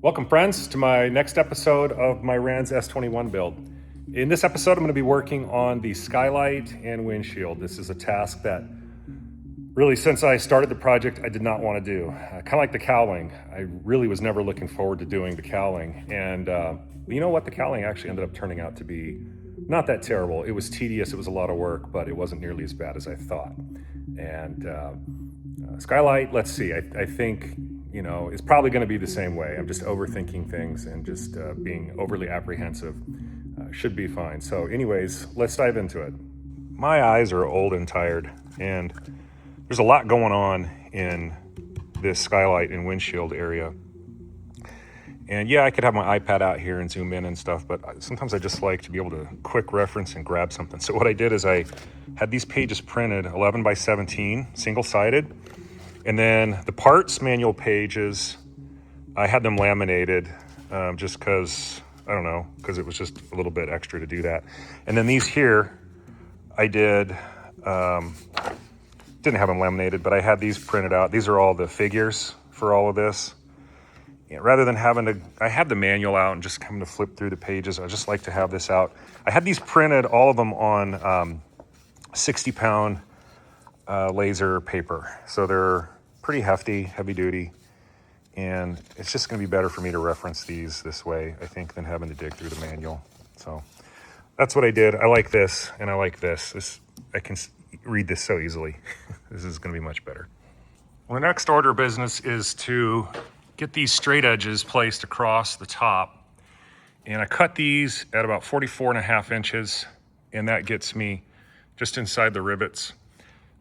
Welcome friends to my next episode of my RANS S-21 build. In this episode, I'm going to be working on the skylight and windshield. This is a task that really, since I started the project, I did not want to do. Kind of like the cowling. I really was never looking forward to doing the cowling. And you know what? The cowling actually ended up turning out to be not that terrible. It was tedious, it was a lot of work, but it wasn't nearly as bad as I thought. And skylight, let's see, I think, you know, it's probably going to be the same way. I'm just overthinking things and just being overly apprehensive. Should be fine. So anyways, let's dive into it. My eyes are old and tired, and there's a lot going on in this skylight and windshield area. And yeah, I could have my iPad out here and zoom in and stuff, but sometimes I just like to be able to quick reference and grab something. So what I did is I had these pages printed 11 by 17, single-sided. And then the parts manual pages, I had them laminated just because, I don't know, because it was just a little bit extra to do that. And then these here, I didn't have them laminated, but I had these printed out. These are all the figures for all of this. And rather than having to, I had the manual out and just coming to flip through the pages, I just like to have this out. I had these printed, all of them on 60-pound laser paper. So they're pretty hefty, heavy duty, and it's just going to be better for me to reference these this way, I think, than having to dig through the manual. So that's what I did. I like this, and I like this. I can read this so easily. This is going to be much better. Well, the next order of business is to get these straight edges placed across the top, and I cut these at about 44.5 inches, and that gets me just inside the rivets.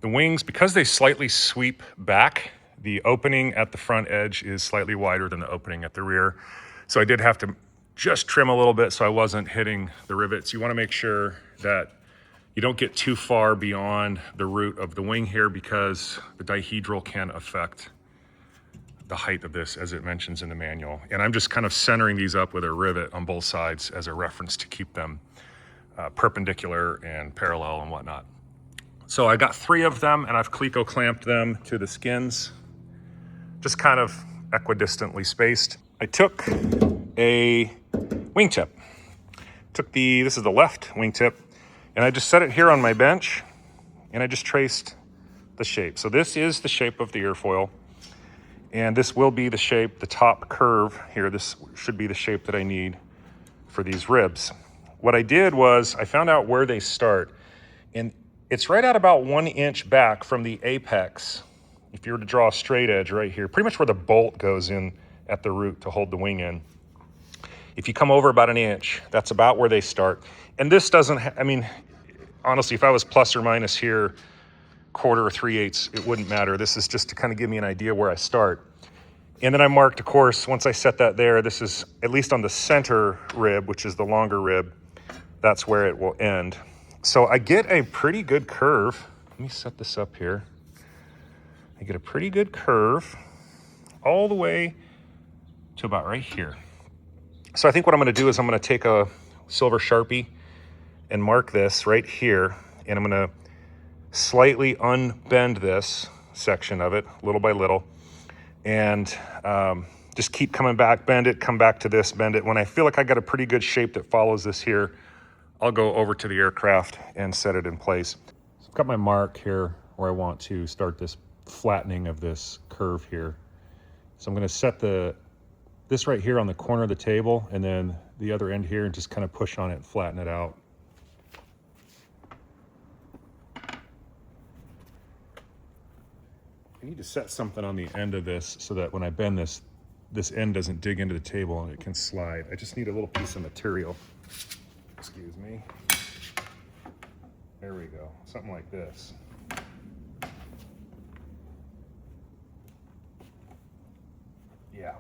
The wings, because they slightly sweep back, the opening at the front edge is slightly wider than the opening at the rear. So I did have to just trim a little bit so I wasn't hitting the rivets. You want to make sure that you don't get too far beyond the root of the wing here, because the dihedral can affect the height of this, as it mentions in the manual. And I'm just kind of centering these up with a rivet on both sides as a reference to keep them perpendicular and parallel and whatnot. So I got 3 of them, and I've cleco clamped them to the skins, just kind of equidistantly spaced. I took a wingtip. This is the left wingtip, and I just set it here on my bench, and I just traced the shape. So this is the shape of the airfoil, and this will be the shape, the top curve here. This should be the shape that I need for these ribs. What I did was I found out where they start, and it's right at about 1 inch back from the apex. If you were to draw a straight edge right here, pretty much where the bolt goes in at the root to hold the wing in. If you come over about 1 inch, that's about where they start. And this doesn't, I mean, honestly, if I was plus or minus here, 1/4 or 3/8, it wouldn't matter. This is just to kind of give me an idea where I start. And then I marked, of course, once I set that there, this is at least on the center rib, which is the longer rib, that's where it will end. So I get a pretty good curve. Let me set this up here. I get a pretty good curve all the way to about right here. So I think what I'm going to do is I'm going to take a silver Sharpie and mark this right here, and I'm going to slightly unbend this section of it little by little, and just keep coming back, bend it, come back to this, bend it. When I feel like I got a pretty good shape that follows this here, I'll go over to the aircraft and set it in place. So I've got my mark here where I want to start this flattening of this curve here. So I'm going to set this right here on the corner of the table, and then the other end here, and just kind of push on it and flatten it out. I need to set something on the end of this so that when I bend this end doesn't dig into the table and it can slide. I just need a little piece of material. Excuse me. There we go. Something like this. Yeah.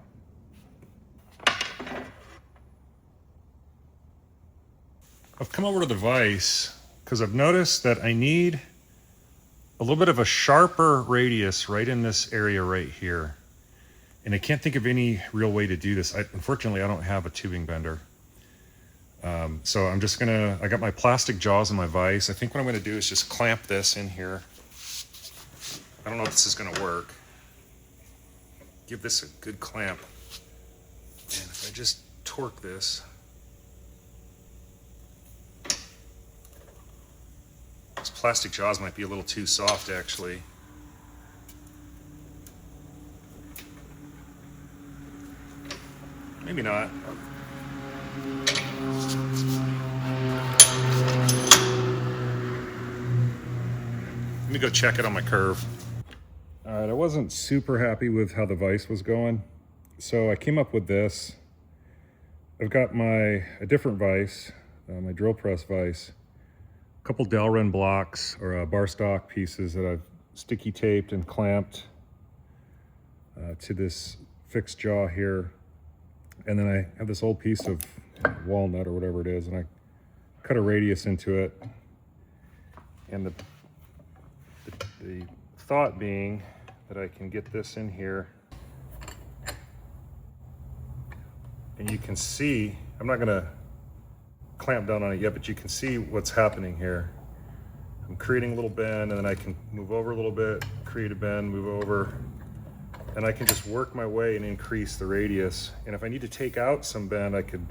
I've come over to the vise because I've noticed that I need a little bit of a sharper radius right in this area right here. And I can't think of any real way to do this. Unfortunately, I don't have a tubing bender. So I'm just I got my plastic jaws in my vise. I think what I'm gonna do is just clamp this in here. I don't know if this is gonna work. Give this a good clamp. I just torque this. These plastic jaws might be a little too soft, actually. Maybe not. Let me go check it on my curve. All right, I wasn't super happy with how the vise was going, so I came up with this. I've got a different vise, my drill press vise, a couple Aileron blocks or bar stock pieces that I've sticky taped and clamped to this fixed jaw here. And then I have this old piece of walnut or whatever it is, and I cut a radius into it. And the thought being that I can get this in here, and you can see, I'm not gonna clamp down on it yet, but you can see what's happening here. I'm creating a little bend, and then I can move over a little bit, create a bend, move over, and I can just work my way and increase the radius. And if I need to take out some bend, I could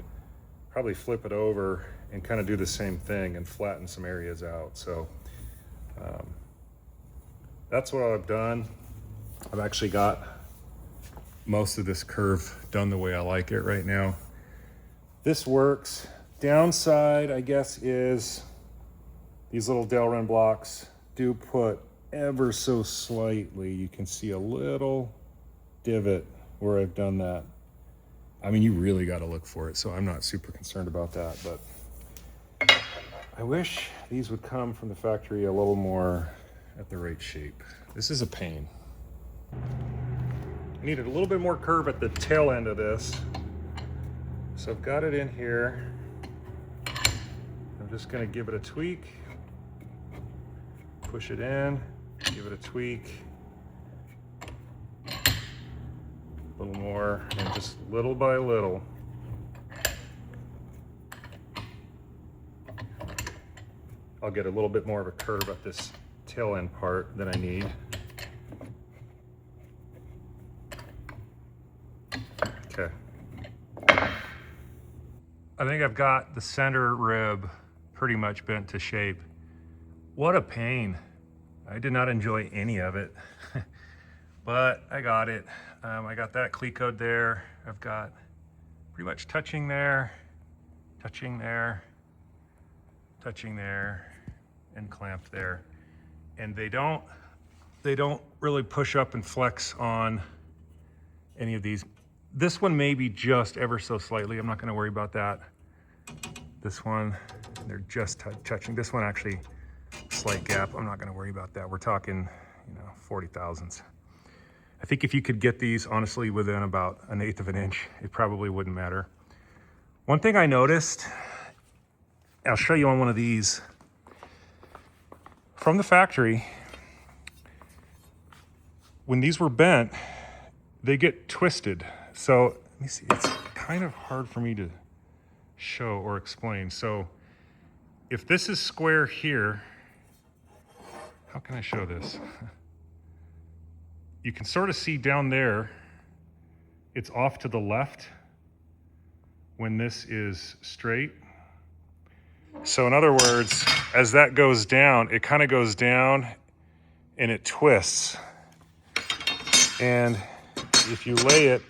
probably flip it over and kind of do the same thing and flatten some areas out. So that's what I've done. I've actually got most of this curve done the way I like it right now. This works. Downside, I guess, is these little Aileron blocks do put ever so slightly. You can see a little divot where I've done that. I mean, you really got to look for it, so I'm not super concerned about that, but I wish these would come from the factory a little more at the right shape. This is a pain. I needed a little bit more curve at the tail end of this, so I've got it in here. I'm just going to give it a tweak, push it in, give it a tweak, a little more, and just little by little. I'll get a little bit more of a curve at this tail end part than I need. Okay. I think I've got the center rib pretty much bent to shape. What a pain. I did not enjoy any of it, but I got it. I got that cleat there. I've got pretty much touching there, touching there, touching there, and clamped there. And they don't really push up and flex on any of these. This one maybe just ever so slightly. I'm not going to worry about that. This one, they're just touching. This one actually, slight gap. I'm not going to worry about that. We're talking, 40 thousandths. I think if you could get these honestly within about 1/8 of an inch, it probably wouldn't matter. One thing I noticed, I'll show you on one of these from the factory. When these were bent, they get twisted. So let me see, it's kind of hard for me to show or explain. So if this is square here, how can I show this? You can sort of see down there, it's off to the left when this is straight. So in other words, as that goes down, it kind of goes down and it twists. And if you lay it,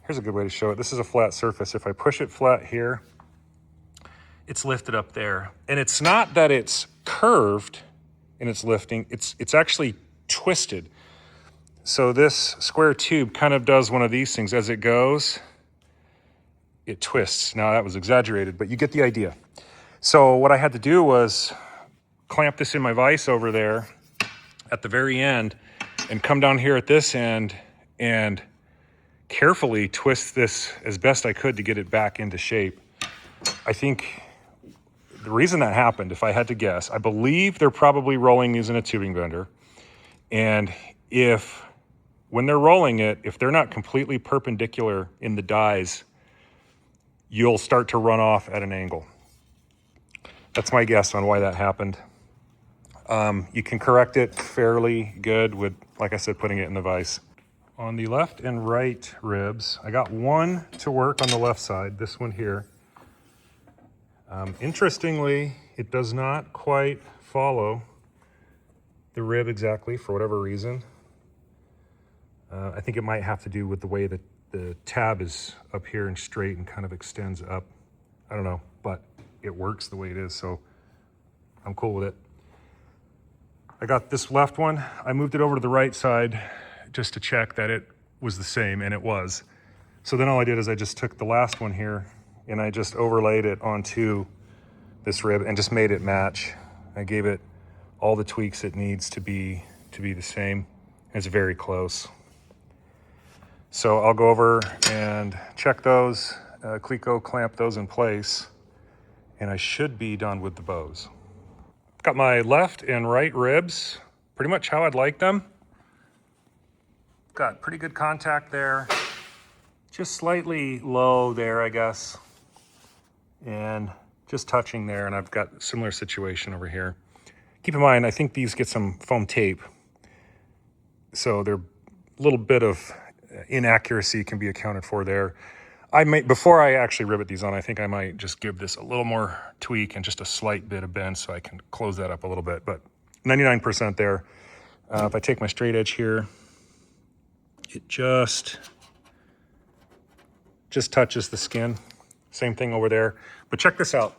here's a good way to show it. This is a flat surface. If I push it flat here, it's lifted up there. And it's not that it's curved in its lifting, it's actually twisted. So this square tube kind of does one of these things. As it goes, it twists. Now that was exaggerated, but you get the idea. So what I had to do was clamp this in my vise over there at the very end and come down here at this end and carefully twist this as best I could to get it back into shape. I think the reason that happened, if I had to guess, I believe they're probably rolling these in a tubing bender. And when they're rolling it, if they're not completely perpendicular in the dies, you'll start to run off at an angle. That's my guess on why that happened. You can correct it fairly good with, like I said, putting it in the vise. on the left and right ribs. I got one to work on the left side, this one here. Interestingly, it does not quite follow the rib exactly for whatever reason. I think it might have to do with the way that the tab is up here and straight and kind of extends up. I don't know, but it works the way it is, so I'm cool with it. I got this left one. I moved it over to the right side just to check that it was the same, and it was. So then all I did is I just took the last one here and I just overlaid it onto this rib and just made it match. I gave it all the tweaks it needs to be the same. It's very close. So I'll go over and check those, Cleco clamp those in place, and I should be done with the bows. Got my left and right ribs, pretty much how I'd like them. Got pretty good contact there. Just slightly low there, I guess. And just touching there, and I've got a similar situation over here. Keep in mind, I think these get some foam tape, so they're a little bit of inaccuracy can be accounted for there. I might, before I actually rivet these on, I think I might just give this a little more tweak and just a slight bit of bend so I can close that up a little bit, but 99% there. If I take my straight edge here, it just touches the skin. Same thing over there. But check this out.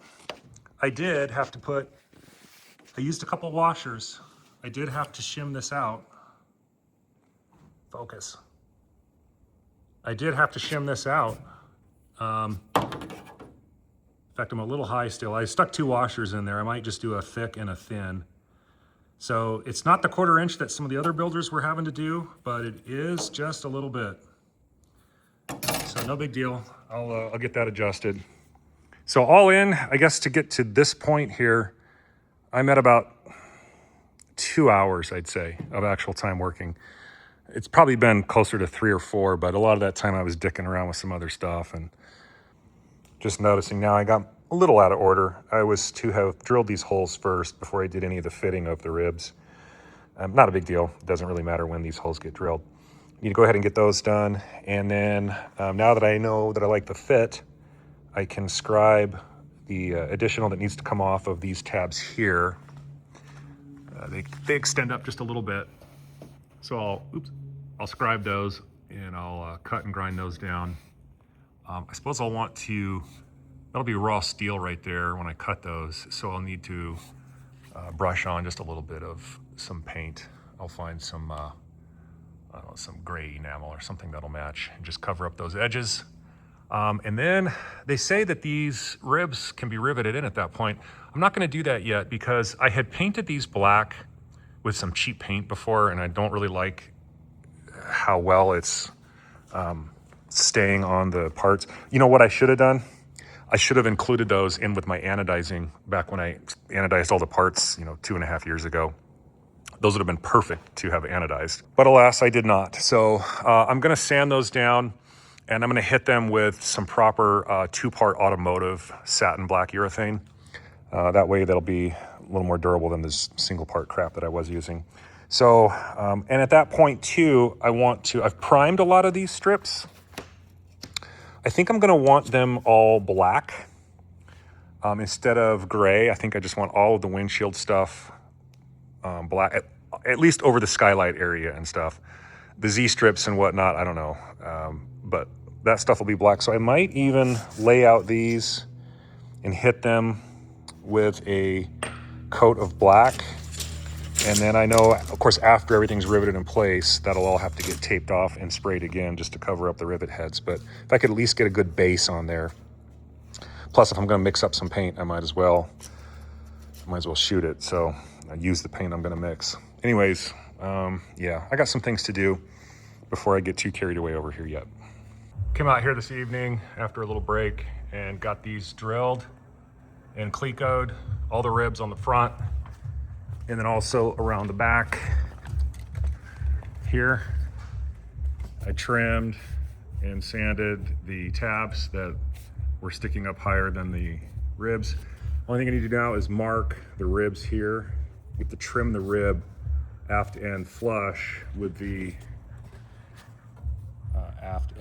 I did have to I used a couple washers. I did have to shim this out. Focus. I did have to shim this out. In fact, I'm a little high still. I stuck 2 washers in there. I might just do a thick and a thin. So it's not the 1/4 inch that some of the other builders were having to do, but it is just a little bit. So no big deal. I'll get that adjusted. So all in, I guess to get to this point here, I'm at about 2 hours, I'd say, of actual time working. It's probably been closer to 3 or 4, but a lot of that time I was dicking around with some other stuff and just noticing now I got a little out of order. I was to have drilled these holes first before I did any of the fitting of the ribs. Not a big deal. It doesn't really matter when these holes get drilled. You need to go ahead and get those done. And then now that I know that I like the fit, I can scribe the additional that needs to come off of these tabs here. They extend up just a little bit. So I'll scribe those and I'll cut and grind those down. I suppose I'll want to, that'll be raw steel right there when I cut those. So I'll need to brush on just a little bit of some paint. I'll find some, I don't know, some gray enamel or something that'll match and just cover up those edges. And then they say that these ribs can be riveted in at that point. I'm not gonna do that yet because I had painted these black with some cheap paint before, and I don't really like how well it's staying on the parts. You know what I should have done? I should have included those in with my anodizing back when I anodized all the parts, 2.5 years ago. Those would have been perfect to have anodized, but alas, I did not. So I'm gonna sand those down and I'm gonna hit them with some proper 2-part automotive satin black urethane. That way that'll be a little more durable than this single part crap that I was using. So, and at that point too, I've primed a lot of these strips. I think I'm gonna want them all black instead of gray. I think I just want all of the windshield stuff black, at least over the skylight area and stuff. The Z strips and whatnot, I don't know, but that stuff will be black. So I might even lay out these and hit them with a coat of black. And then I know, of course, after everything's riveted in place, that'll all have to get taped off and sprayed again just to cover up the rivet heads. But if I could at least get a good base on there. Plus, if I'm gonna mix up some paint, I might as well shoot it. So I use the paint I'm gonna mix. Anyways, yeah, I got some things to do before I get too carried away over here yet. Came out here this evening after a little break and got these drilled and clecoed, all the ribs on the front, and then also around the back here. I trimmed and sanded the tabs that were sticking up higher than the ribs. Only thing I need to do now is mark the ribs here. You have to trim the rib aft end flush with the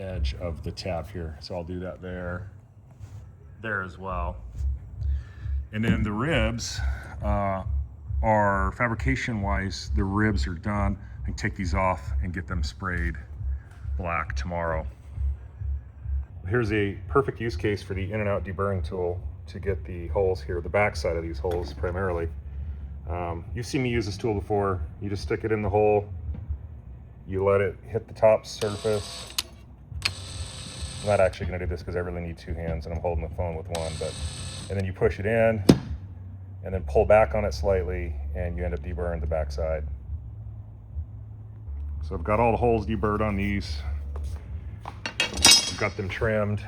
edge of the tab here. So I'll do that there as well. And then the ribs are, fabrication wise, the ribs are done. I can take these off and get them sprayed black tomorrow. Here's a perfect use case for the in and out deburring tool to get the holes here, the back side of these holes primarily. You've seen me use this tool before. You just stick it in the hole, you let it hit the top surface. I'm not actually going to do this because I really need two hands and I'm holding the phone with one, and then you push it in and then pull back on it slightly and you end up deburring the back side. So I've got all the holes deburred on these. I've got them trimmed,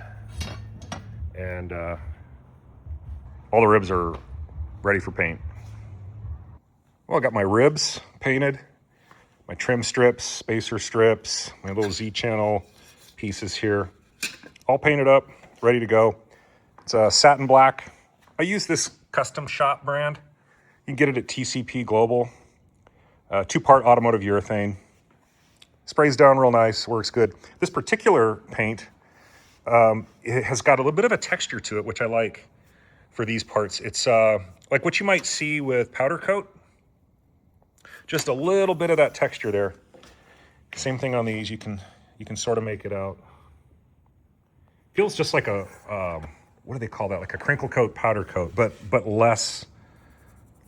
and all the ribs are ready for paint. Well, I got my ribs painted, my trim strips, spacer strips, my little Z-channel pieces here, all painted up, ready to go. It's a satin black. I use this Custom Shop brand. You can get it at TCP Global. 2-part automotive urethane. Sprays down real nice, works good. This particular paint, it has got a little bit of a texture to it, which I like for these parts. It's like what you might see with powder coat. Just a little bit of that texture there. Same thing on these, you can sort of make it out. Feels just like a, what do they call that? Like a crinkle coat, powder coat, but less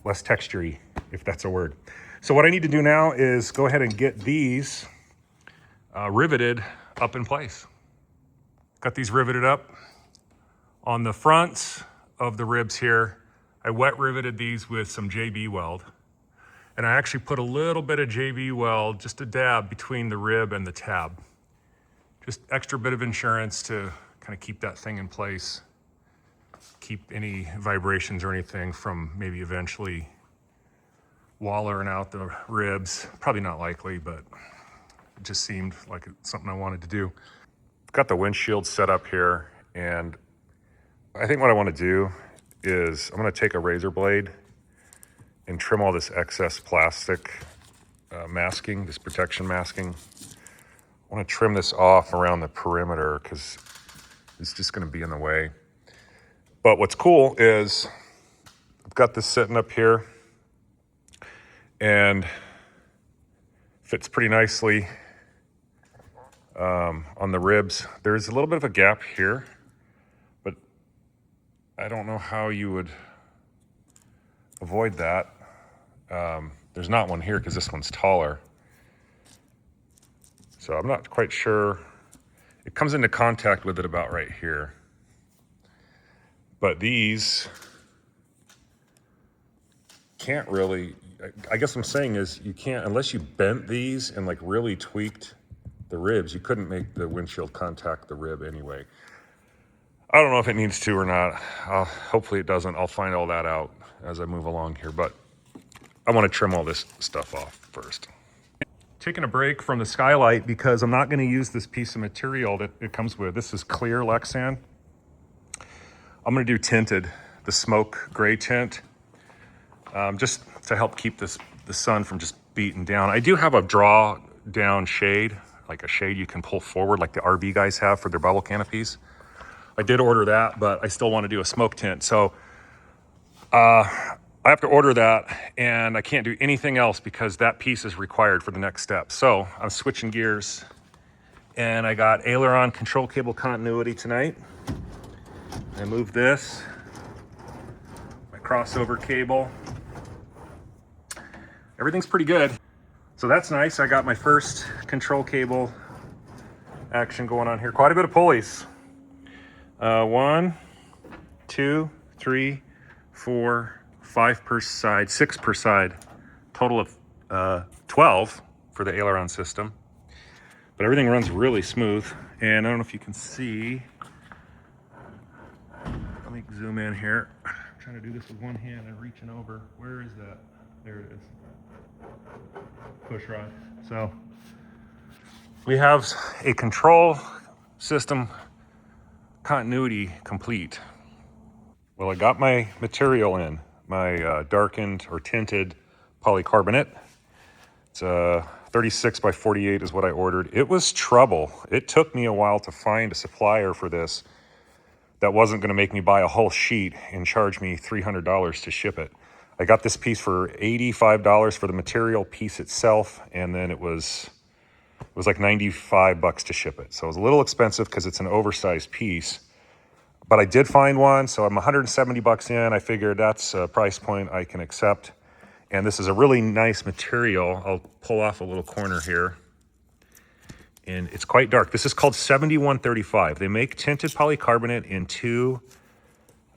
textury, if that's a word. So what I need to do now is go ahead and get these riveted up in place. Got these riveted up on the fronts of the ribs here. I wet riveted these with some JB weld. And I actually put a little bit of JB weld, just a dab between the rib and the tab. Just extra bit of insurance to kind of keep that thing in place. Keep any vibrations or anything from maybe eventually wallering out the ribs. Probably not likely, but it just seemed like it's something I wanted to do. Got the windshield set up here, and I think what I want to do is I'm going to take a razor blade and trim all this excess plastic masking, this protection masking. I want to trim this off around the perimeter because it's just going to be in the way. But what's cool is I've got this sitting up here and fits pretty nicely on the ribs. There's a little bit of a gap here, but I don't know how you would avoid that. There's not one here because this one's taller. So I'm not quite sure. It comes into contact with it about right here. But these can't really, I guess what I'm saying is you can't, unless you bent these and like really tweaked the ribs, you couldn't make the windshield contact the rib anyway. I don't know if it needs to or not. Hopefully it doesn't. I'll find all that out as I move along here, but I want to trim all this stuff off first. Taking a break from the Skylight because I'm not going to use this piece of material that it comes with. This is clear Lexan. I'm going to do tinted, the smoke gray tint, just to help keep the sun from just beating down. I do have a draw down shade, like a shade you can pull forward like the RV guys have for their bubble canopies. I did order that, but I still want to do a smoke tint. So I have to order that, and I can't do anything else because that piece is required for the next step. So I'm switching gears, and I got Aileron control cable continuity tonight. I moved this, my crossover cable. Everything's pretty good. So that's nice. I got my first control cable action going on here. Quite a bit of pulleys. 1, 2, 3, 4, 5 per side, 6 per side. Total of 12 for the Aileron system. But everything runs really smooth. And I don't know if you can see. Let me zoom in here. I'm trying to do this with one hand and reaching over. Where is that? There it is. Push rod. So we have a control system continuity complete. Well, I got my material in, my darkened or tinted polycarbonate. It's a 36 by 48 is what I ordered. It was trouble. It took me a while to find a supplier for this that wasn't going to make me buy a whole sheet and charge me $300 to ship it. I got this piece for $85 for the material piece itself, and then it was like 95 bucks to ship it. So it was a little expensive because it's an oversized piece. But I did find one, so I'm 170 bucks in. I figured that's a price point I can accept. And this is a really nice material. I'll pull off a little corner here. And it's quite dark. This is called 7135. They make tinted polycarbonate in two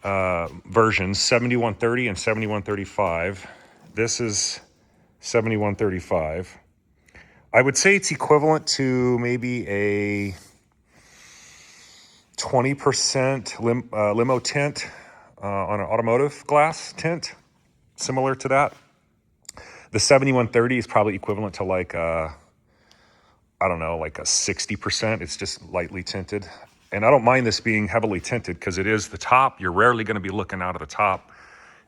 versions, 7130 and 7135. This is 7135. I would say it's equivalent to maybe a 20% limo tint on an automotive glass tint, similar to that. The 7130 is probably equivalent to like a 60%. It's just lightly tinted. And I don't mind this being heavily tinted because it is the top. You're rarely going to be looking out of the top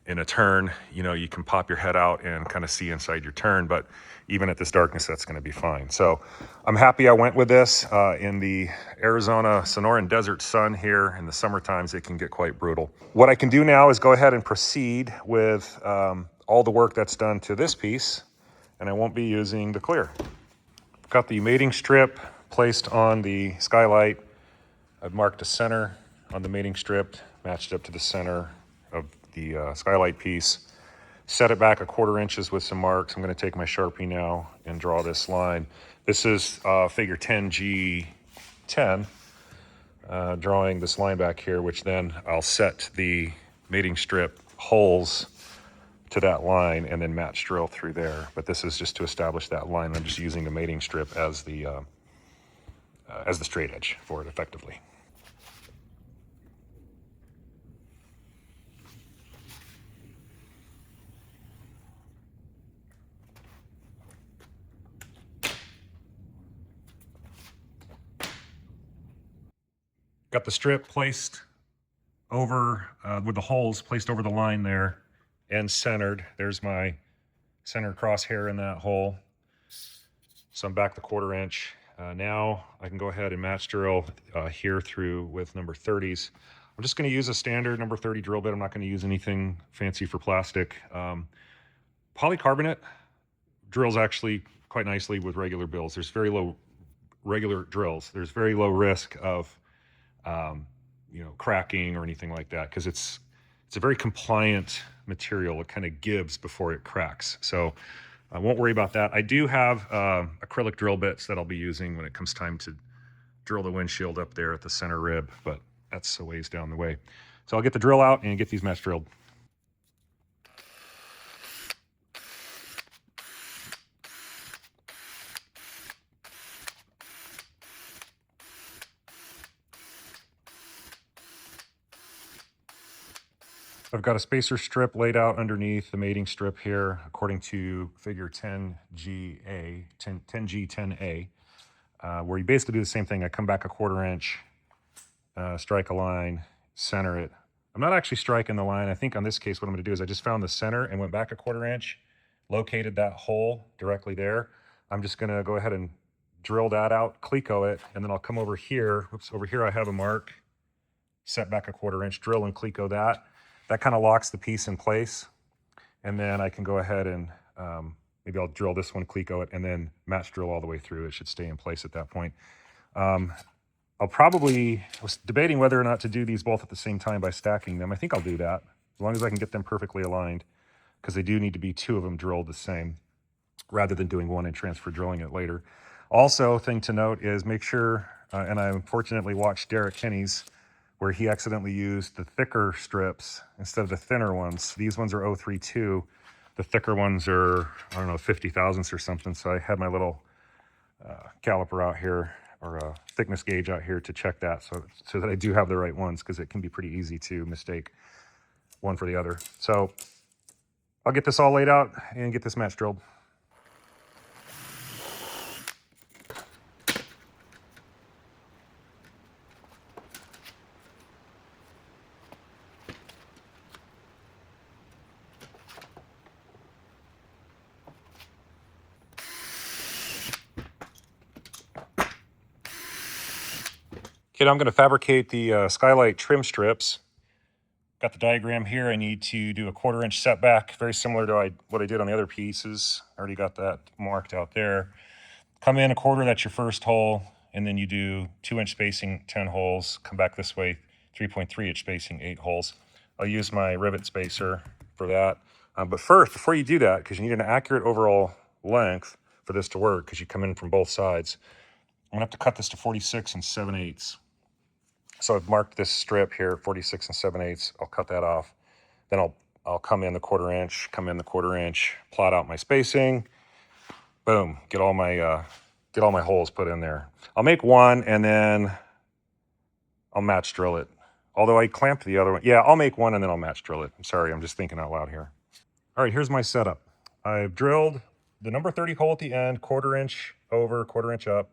in a turn. You know, you can pop your head out and kind of see inside your turn, but even at this darkness, that's going to be fine. So I'm happy I went with this. In the Arizona Sonoran desert sun here in the summer times, it can get quite brutal. What I can do now is go ahead and proceed with all the work that's done to this piece, and I won't be using the clear. I've got the mating strip placed on the skylight. I've marked a center on the mating strip, matched up to the center of the skylight piece. Set it back 1/4 inches with some marks. I'm going to take my Sharpie now and draw this line. This is figure 10G10, drawing this line back here, which then I'll set the mating strip holes to that line and then match drill through there. But this is just to establish that line. I'm just using the mating strip as the straight edge for it effectively. Got the strip placed over, with the holes placed over the line there and centered. There's my center crosshair in that hole. So I'm back the 1/4 inch. Now I can go ahead and match drill here through with number 30s. I'm just going to use a standard number 30 drill bit. I'm not going to use anything fancy for plastic. Polycarbonate drills actually quite nicely with regular bills. There's very low regular drills. There's very low risk of cracking or anything like that because it's a very compliant material. It kind of gives before it cracks. So I won't worry about that. I do have acrylic drill bits that I'll be using when it comes time to drill the windshield up there at the center rib, but that's a ways down the way. So I'll get the drill out and get these match drilled. I've got a spacer strip laid out underneath the mating strip here, according to figure 10G10A, where you basically do the same thing. I come back 1/4 inch, strike a line, center it. I'm not actually striking the line. I think on this case, what I'm going to do is I just found the center and went back 1/4 inch, located that hole directly there. I'm just going to go ahead and drill that out, cleco it, and then I'll come over here. Oops, over here I have a mark, set back 1/4 inch, drill and cleco that. That kind of locks the piece in place. And then I can go ahead and maybe I'll drill this one, cleco it, and then match drill all the way through. It should stay in place at that point. I was debating whether or not to do these both at the same time by stacking them. I think I'll do that, as long as I can get them perfectly aligned, because they do need to be 2 of them drilled the same, rather than doing one and transfer drilling it later. Also, thing to note is make sure, and I unfortunately watched Derek Kenny's, where he accidentally used the thicker strips instead of the thinner ones. These ones are 032. The thicker ones are, I don't know, 50 thousandths or something. So I had my little caliper out here, or a thickness gauge out here to check that, so that I do have the right ones, because it can be pretty easy to mistake one for the other. So I'll get this all laid out and get this match drilled. Okay, now I'm going to fabricate the skylight trim strips. Got the diagram here. I need to do a 1/4 inch setback, very similar to what I did on the other pieces. I already got that marked out there. Come in 1/4, that's your first hole, and then you do 2-inch spacing, 10 holes. Come back this way, 3.3-inch spacing, 8 holes. I'll use my rivet spacer for that. But first, before you do that, because you need an accurate overall length for this to work, because you come in from both sides, I'm gonna have to cut this to 46 and 7/8. So I've marked this strip here, 46 and 7/8. I'll cut that off. Then I'll come in the 1/4 inch, come in the 1/4 inch, plot out my spacing. Boom, get all my holes put in there. I'll make one and then I'll match drill it. Although I clamped the other one. Yeah, I'll make one and then I'll match drill it. I'm sorry, I'm just thinking out loud here. All right, here's my setup. I've drilled the number 30 hole at the end, 1/4 inch over, 1/4 inch up.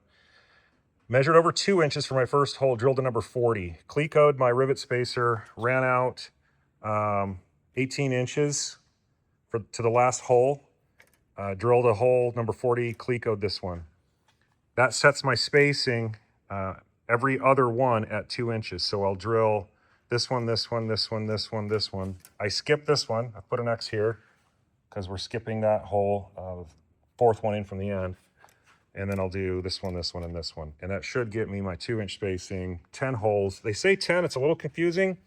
Measured over 2 inches for my first hole, drilled a number 40. Clecoed my rivet spacer, ran out 18 inches to the last hole. Drilled a hole number 40, clecoed this one. That sets my spacing every other one at 2 inches. So I'll drill this one, this one, this one, this one, this one. I skip this one. I put an X here because we're skipping that hole, fourth one in from the end. And then I'll do this one, and this one. And that should get me my 2-inch spacing, 10 holes. They say 10, it's a little confusing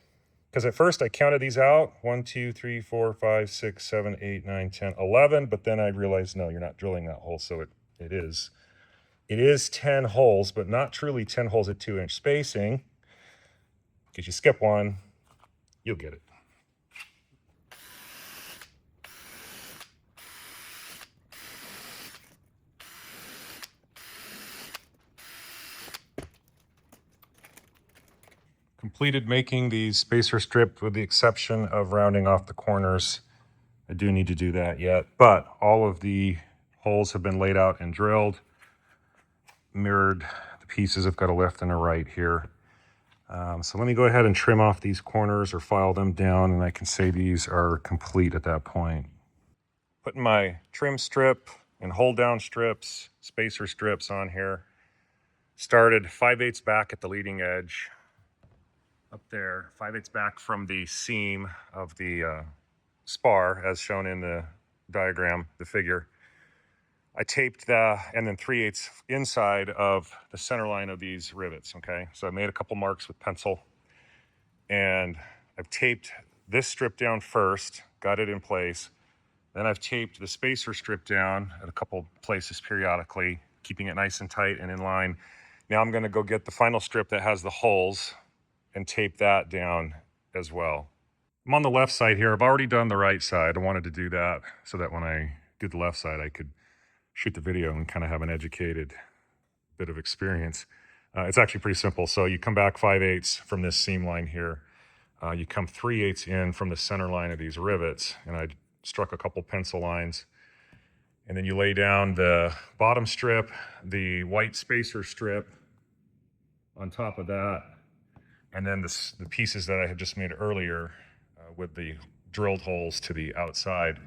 because at first I counted these out, 1, 2, 3, 4, 5, 6, 7, 8, 9, 10, 11. But then I realized, no, you're not drilling that hole. So it is 10 holes, but not truly 10 holes at 2-inch spacing. Because you skip one, you'll get it. Completed making the spacer strip with the exception of rounding off the corners. I do need to do that yet, but all of the holes have been laid out and drilled. Mirrored the pieces. I've got a left and a right here. So let me go ahead and trim off these corners or file them down, and I can say these are complete at that point. Putting my trim strip and hold down strips, spacer strips on here. Started 5/8 back at the leading edge. Up there, 5/8 back from the seam of the spar as shown in the diagram, the figure. I taped and then 3/8 inside of the center line of these rivets, okay? So I made a couple marks with pencil and I've taped this strip down first, got it in place. Then I've taped the spacer strip down at a couple places periodically, keeping it nice and tight and in line. Now I'm gonna go get the final strip that has the holes and tape that down as well. I'm on the left side here. I've already done the right side. I wanted to do that so that when I did the left side, I could shoot the video and kind of have an educated bit of experience. It's actually pretty simple. So you come back 5/8 from this seam line here. You come 3/8 in from the center line of these rivets, and I struck a couple pencil lines. And then you lay down the bottom strip, the white spacer strip on top of that, and then the pieces that I had just made earlier with the drilled holes to the outside.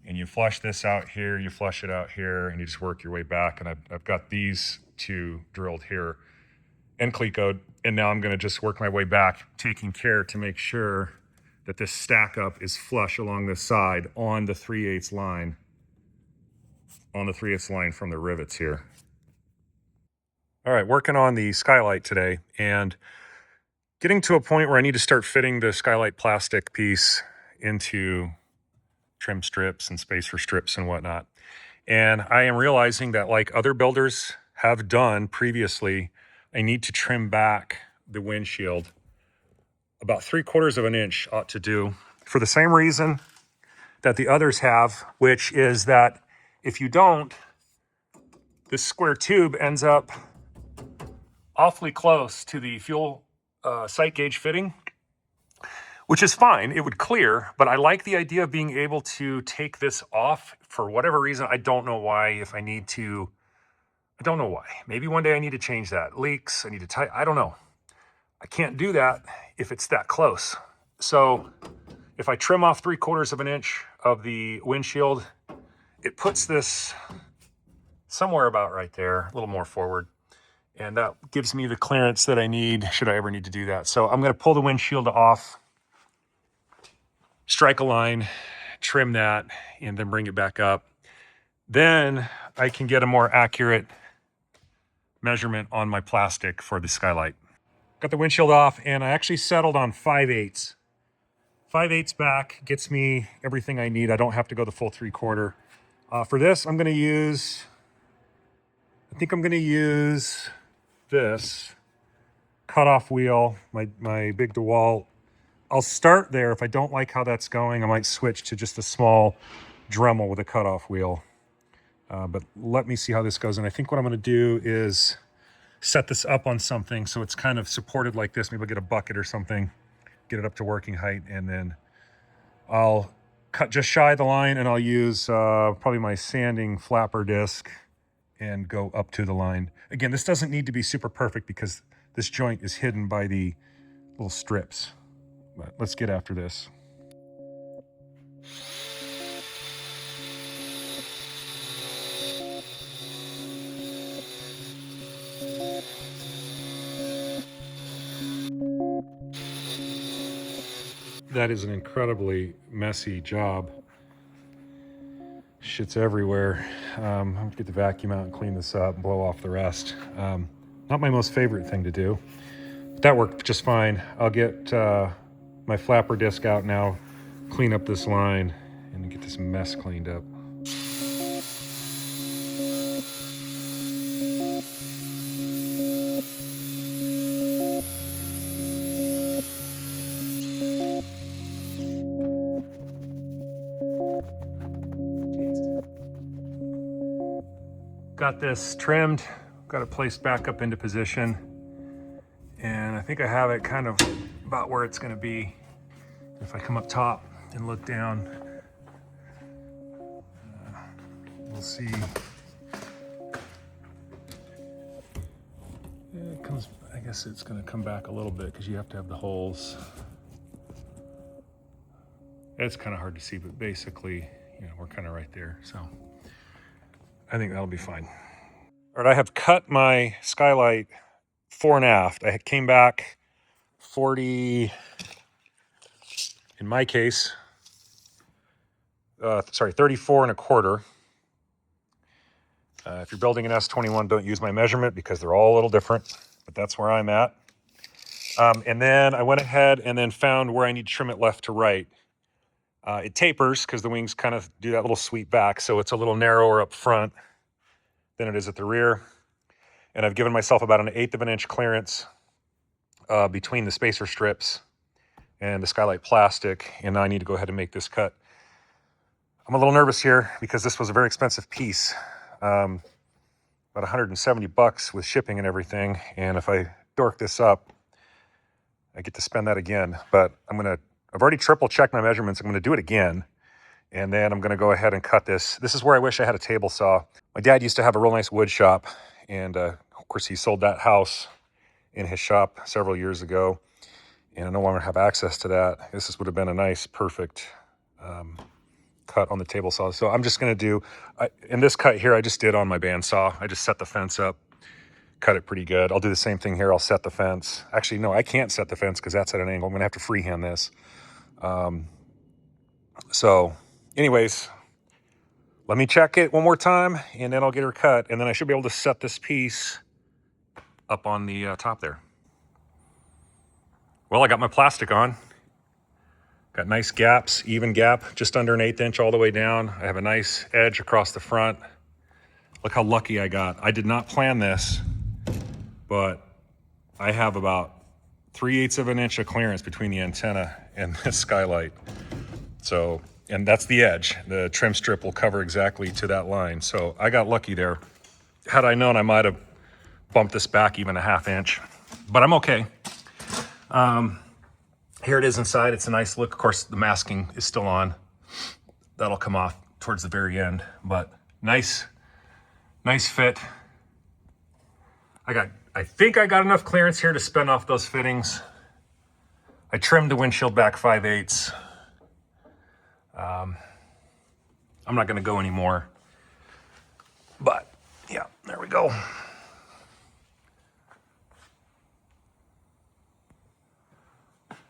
And you flush this out here, you flush it out here, and you just work your way back. And I've got these two drilled here and clecoed. And now I'm gonna just work my way back, taking care to make sure that this stack up is flush along this side on the 3/8 line, from the rivets here. All right, working on the skylight today and getting to a point where I need to start fitting the skylight plastic piece into trim strips and spacer strips and whatnot. And I am realizing that, like other builders have done previously, I need to trim back the windshield. About 3/4 of an inch ought to do, for the same reason that the others have, which is that if you don't, this square tube ends up awfully close to the fuel sight gauge fitting, which is fine. It would clear, but I like the idea of being able to take this off for whatever reason. I don't know why. If I need to, I don't know why. Maybe one day I need to change that. Leaks, I need to tighten, I don't know. I can't do that if it's that close. So if I trim off 3/4 of an inch of the windshield, it puts this somewhere about right there, a little more forward. And that gives me the clearance that I need should I ever need to do that. So I'm gonna pull the windshield off, strike a line, trim that, and then bring it back up. Then I can get a more accurate measurement on my plastic for the skylight. Got the windshield off, and I actually settled on 5/8. 5/8 back gets me everything I need. I don't have to go the full 3/4. For this, I'm gonna use, I think I'm gonna use this cutoff wheel, my big DeWalt. I'll start there. If I don't like how that's going, I might switch to just a small Dremel with a cutoff wheel. But let me see how this goes. And I think what I'm gonna do is set this up on something so it's kind of supported like this. Maybe I'll get a bucket or something, get it up to working height, and then I'll cut just shy of the line, and I'll use probably my sanding flapper disc and go up to the line. Again, this doesn't need to be super perfect because this joint is hidden by the little strips. But let's get after this. That is an incredibly messy job. Shit's everywhere. I'm gonna get the vacuum out and clean this up and blow off the rest. Not my most favorite thing to do, but that worked just fine. I'll get my flapper disc out now, clean up this line, and get this mess cleaned up. Got this trimmed, got it placed back up into position, and I think I have it kind of about where it's going to be. If I come up top and look down, we'll see. It comes, I guess it's going to come back a little bit because you have to have the holes. It's kind of hard to see, but basically, you know, we're kind of right there. So I think that'll be fine. All right, I have cut my skylight fore and aft. I came back 40, in my case, 34 1/4. If you're building an S-21, don't use my measurement because they're all a little different, but that's where I'm at. And then I went ahead and then found where I need to trim it left to right. It tapers because the wings kind of do that little sweep back, so it's a little narrower up front than it is at the rear. And I've given myself about 1/8 of an inch clearance between the spacer strips and the skylight plastic, and now I need to go ahead and make this cut. I'm a little nervous here because this was a very expensive piece, about $170 with shipping and everything, and if I dork this up, I get to spend that again. But I've already triple checked my measurements. I'm gonna do it again, and then I'm gonna go ahead and cut this. This is where I wish I had a table saw. My dad used to have a real nice wood shop, and of course he sold that house in his shop several years ago, and I no longer have access to that. This would have been a nice, perfect cut on the table saw. So I'm just gonna do, in this cut here, I just did on my bandsaw. I just set the fence up, cut it pretty good. I'll do the same thing here. I'll set the fence. Actually, no, I can't set the fence because that's at an angle. I'm gonna have to freehand this. So anyways, let me check it one more time, and then I'll get her cut, and then I should be able to set this piece up on the top there. Well, I got my plastic on. Got nice gaps, even gap, just under 1/8 inch all the way down. I have a nice edge across the front. Look how lucky I got. I did not plan this, but I have about 3/8 of an inch of clearance between the antenna and the skylight. So, and that's the edge. The trim strip will cover exactly to that line. So I got lucky there. Had I known, I might have bumped this back even 1/2 inch, but I'm okay. Here it is inside. It's a nice look. Of course, the masking is still on. That'll come off towards the very end, but nice fit. I think I got enough clearance here to spin off those fittings. I trimmed the windshield back 5/8. I'm not gonna go anymore, but yeah, there we go.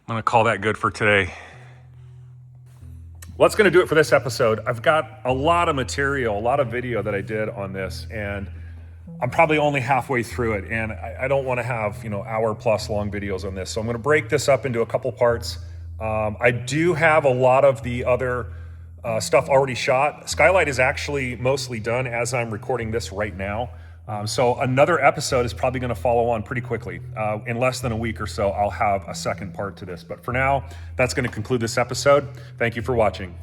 I'm gonna call that good for today. Well, that's gonna do it for this episode. I've got a lot of material, a lot of video that I did on this, and I'm probably only halfway through it, and I don't wanna have, hour plus long videos on this. So I'm gonna break this up into a couple parts. I do have a lot of the other stuff already shot. Skylight is actually mostly done as I'm recording this right now. So another episode is probably gonna follow on pretty quickly. In less than a week or so, I'll have a second part to this. But for now, that's gonna conclude this episode. Thank you for watching.